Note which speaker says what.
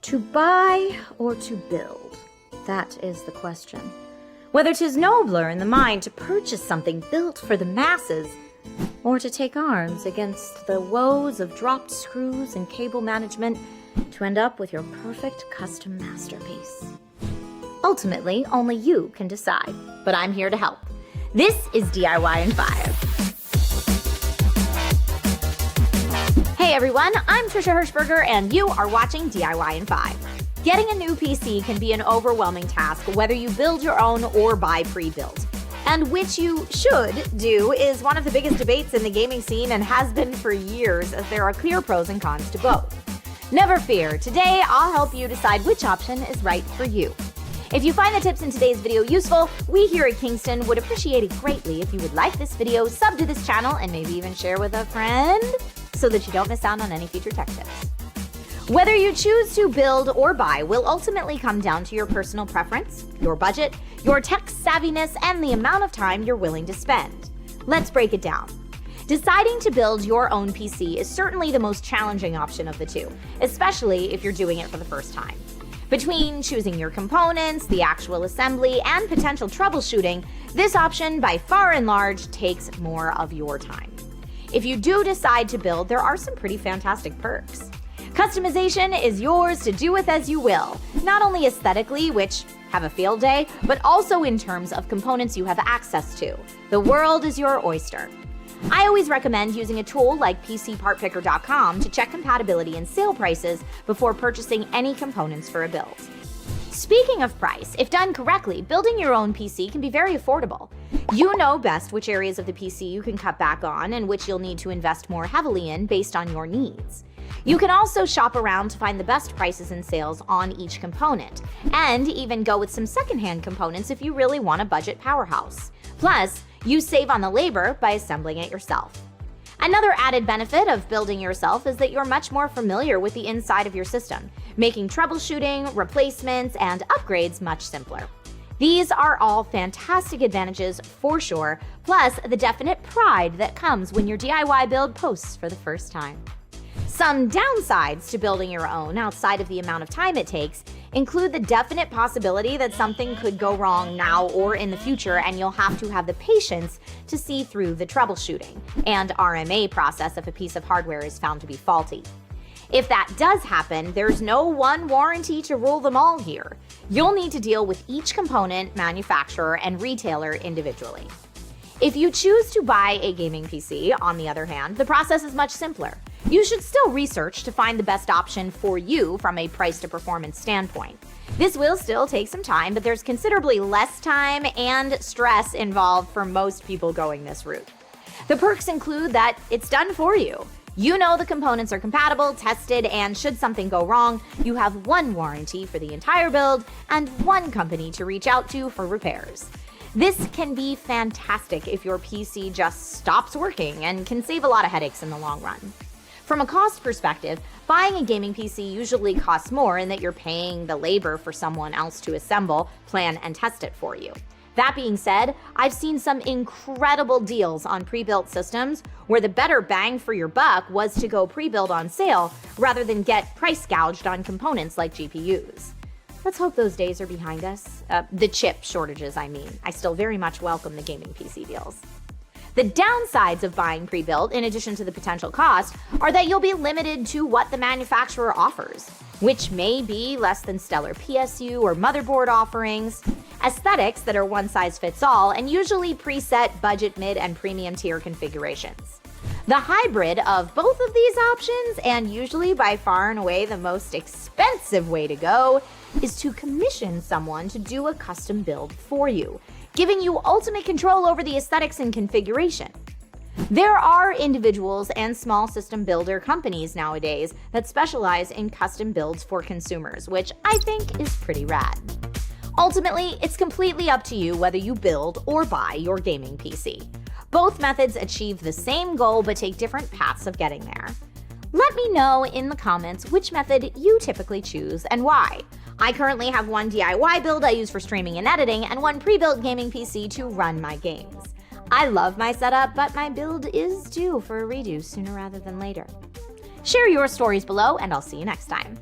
Speaker 1: To buy or to build? That is the question. Whether 'tis nobler in the mind to purchase something built for the masses, or to take arms against the woes of dropped screws and cable management to end up with your perfect custom masterpiece. Ultimately, only you can decide, but I'm here to help. This is DIY in 5. Hey everyone, I'm Trisha Hirschberger and you are watching DIY in 5. Getting a new PC can be an overwhelming task whether you build your own or buy pre-built. And which you should do is one of the biggest debates in the gaming scene and has been for years, as there are clear pros and cons to both. Never fear, today I'll help you decide which option is right for you. If you find the tips in today's video useful, we here at Kingston would appreciate it greatly if you would like this video, sub to this channel, and maybe even share with a friend so that you don't miss out on any future tech tips. Whether you choose to build or buy will ultimately come down to your personal preference, your budget, your tech savviness, and the amount of time you're willing to spend. Let's break it down. Deciding to build your own PC is certainly the most challenging option of the two, especially if you're doing it for the first time. Between choosing your components, the actual assembly, and potential troubleshooting, this option by far and large takes more of your time. If you do decide to build, there are some pretty fantastic perks. Customization is yours to do with as you will, not only aesthetically, which have a field day, but also in terms of components you have access to. The world is your oyster. I always recommend using a tool like PCPartPicker.com to check compatibility and sale prices before purchasing any components for a build. Speaking of price, if done correctly, building your own PC can be very affordable. You know best which areas of the PC you can cut back on and which you'll need to invest more heavily in based on your needs. You can also shop around to find the best prices and sales on each component, and even go with some secondhand components if you really want a budget powerhouse. Plus, you save on the labor by assembling it yourself. Another added benefit of building yourself is that you're much more familiar with the inside of your system, making troubleshooting, replacements, and upgrades much simpler. These are all fantastic advantages for sure, plus the definite pride that comes when your DIY build posts for the first time. Some downsides to building your own outside of the amount of time it takes include the definite possibility that something could go wrong now or in the future, and you'll have to have the patience to see through the troubleshooting and RMA process if a piece of hardware is found to be faulty. If that does happen, there's no one warranty to rule them all here. You'll need to deal with each component, manufacturer, and retailer individually. If you choose to buy a gaming PC, on the other hand, the process is much simpler. You should still research to find the best option for you from a price to performance standpoint. This will still take some time, but there's considerably less time and stress involved for most people going this route. The perks include that it's done for you. You know the components are compatible, tested, and should something go wrong, you have one warranty for the entire build and one company to reach out to for repairs. This can be fantastic if your PC just stops working and can save a lot of headaches in the long run. From a cost perspective, buying a gaming PC usually costs more in that you're paying the labor for someone else to assemble, plan, and test it for you. That being said, I've seen some incredible deals on pre-built systems where the better bang for your buck was to go pre-built on sale rather than get price gouged on components like GPUs. Let's hope those days are behind us. The chip shortages, I mean. I still very much welcome the gaming PC deals. The downsides of buying pre-built, in addition to the potential cost, are that you'll be limited to what the manufacturer offers, which may be less than stellar PSU or motherboard offerings, aesthetics that are one size fits all, and usually preset budget, mid, and premium tier configurations. The hybrid of both of these options, and usually by far and away the most expensive way to go, is to commission someone to do a custom build for you, giving you ultimate control over the aesthetics and configuration. There are individuals and small system builder companies nowadays that specialize in custom builds for consumers, which I think is pretty rad. Ultimately, it's completely up to you whether you build or buy your gaming PC. Both methods achieve the same goal but take different paths of getting there. Let me know in the comments which method you typically choose and why. I currently have one DIY build I use for streaming and editing, and one pre-built gaming PC to run my games. I love my setup, but my build is due for a redo sooner rather than later. Share your stories below, and I'll see you next time.